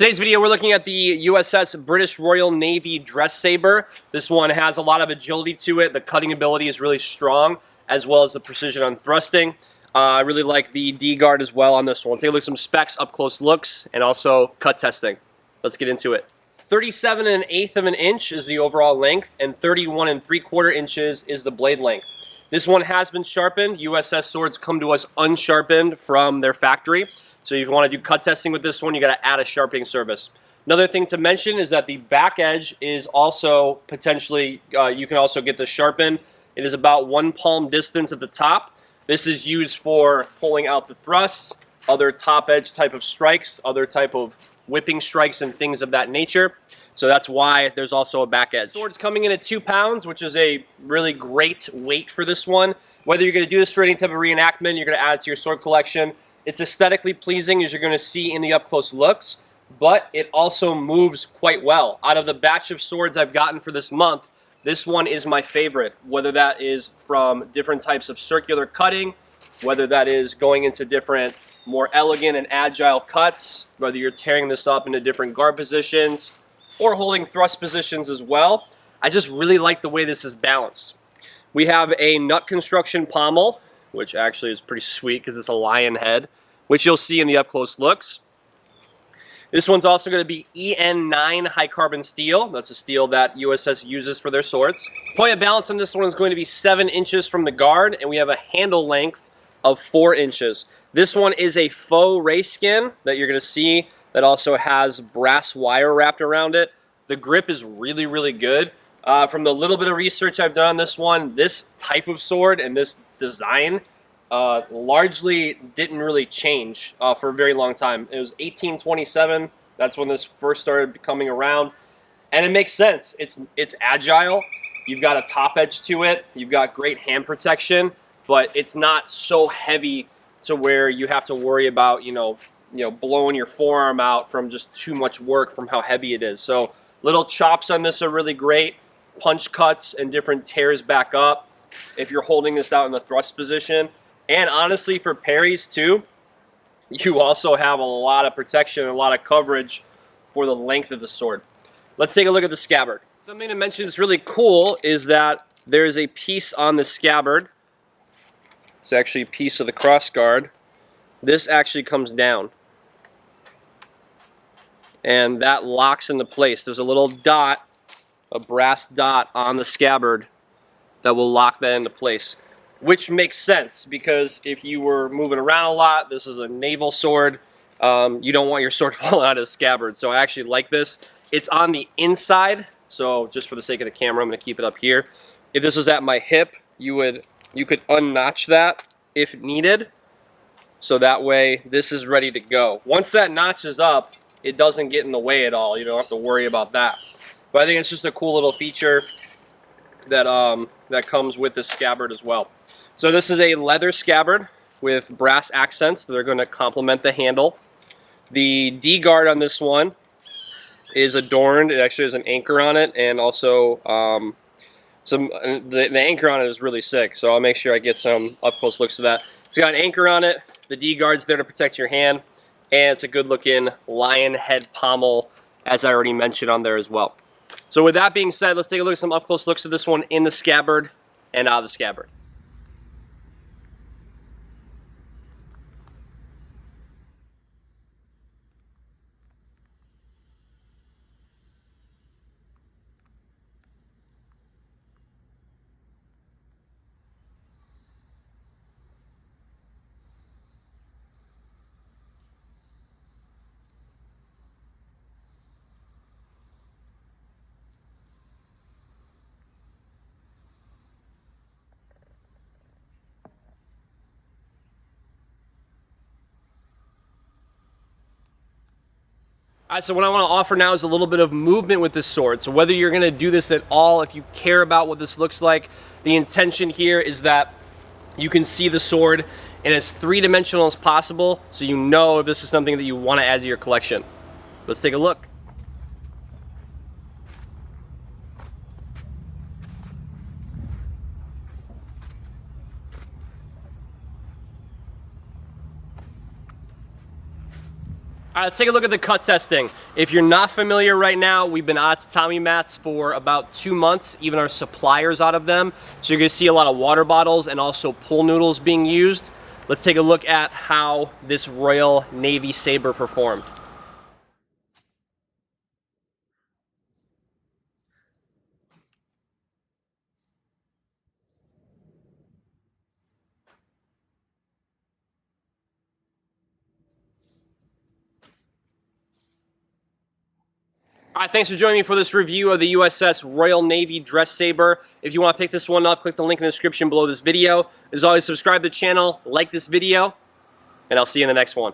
Today's video, we're looking at the USS British Royal Navy Dress Saber. This one has a lot of agility to it. The cutting ability is really strong, as well as the precision on thrusting. I really like the D-guard as well on this one. Take a look at some specs, up-close looks, and also cut testing. Let's get into it. 37 1/8 of an inch is the overall length, and 31 3/4 inches is the blade length. This one has been sharpened. USS swords come to us unsharpened from their factory. So if you want to do cut testing with this one, you got to add a sharpening service. Another thing to mention is that the back edge is also potentially, you can also get this sharpened. It is about 1 palm distance at the top. This is used for pulling out the thrusts, other top edge type of strikes, other type of whipping strikes and things of that nature. So that's why there's also a back edge. The sword's coming in at 2 pounds, which is a really great weight for this one. Whether you're going to do this for any type of reenactment, you're going to add it to your sword collection. It's aesthetically pleasing, as you're going to see in the up-close looks, but it also moves quite well. Out of the batch of swords I've gotten for this month, this one is my favorite, whether that is from different types of circular cutting, whether that is going into different, more elegant and agile cuts, whether you're tearing this up into different guard positions, or holding thrust positions as well. I just really like the way this is balanced. We have a nut construction pommel, which actually is pretty sweet because it's a lion head, which you'll see in the up-close looks. This one's also going to be EN9 high carbon steel. That's a steel that USS uses for their swords. Point of balance on this one is going to be 7 inches from the guard, and we have a handle length of 4 inches. This one is a faux race skin that you're going to see that also has brass wire wrapped around it. The grip is really, really good. From the little bit of research I've done on this one, this type of sword and this design largely didn't really change for a very long time. It was 1827. That's when this first started coming around, and it makes sense. It's agile. You've got a top edge to it. You've got great hand protection, but it's not so heavy to where you have to worry about blowing your forearm out from just too much work from how heavy it is. So little chops on this are really great. Punch cuts and different tears back up if you're holding this out in the thrust position. And honestly, for parries too, you also have a lot of protection and a lot of coverage for the length of the sword. Let's take a look at the scabbard. Something to mention that's really cool is that there's a piece on the scabbard. It's actually a piece of the crossguard. This actually comes down, and that locks into place. There's a little dot, a brass dot on the scabbard that will lock that into place, which makes sense because if you were moving around a lot, this is a naval sword, you don't want your sword falling out of the scabbard. So I actually like this. It's on the inside, so just for the sake of the camera, I'm going to keep it up here. If this was at my hip, you could unnotch that if needed, so that way this is ready to go. Once that notch is up, it doesn't get in the way at all. You don't have to worry about that. But I think it's just a cool little feature that that comes with this scabbard as well. So this is a leather scabbard with brass accents that are going to complement the handle. The D-guard on this one is adorned. It actually has an anchor on it, and also the anchor on it is really sick. So I'll make sure I get some up-close looks of that. It's got an anchor on it. The D-guard's there to protect your hand, and it's a good-looking lion head pommel, as I already mentioned on there as well. So with that being said, let's take a look at some up-close looks of this one in the scabbard and out of the scabbard. Alright, so what I want to offer now is a little bit of movement with this sword. So whether you're going to do this at all, if you care about what this looks like, the intention here is that you can see the sword in as three-dimensional as possible, so you know if this is something that you want to add to your collection. Let's take a look. All right, let's take a look at the cut testing. If you're not familiar right now, we've been on tatami mats for about 2 months, even our suppliers out of them. So you're gonna see a lot of water bottles and also pool noodles being used. Let's take a look at how this Royal Navy Saber performed. All right, thanks for joining me for this review of the USS Royal Navy Dress Saber. If you want to pick this one up, click the link in the description below this video. As always, subscribe to the channel, like this video, and I'll see you in the next one.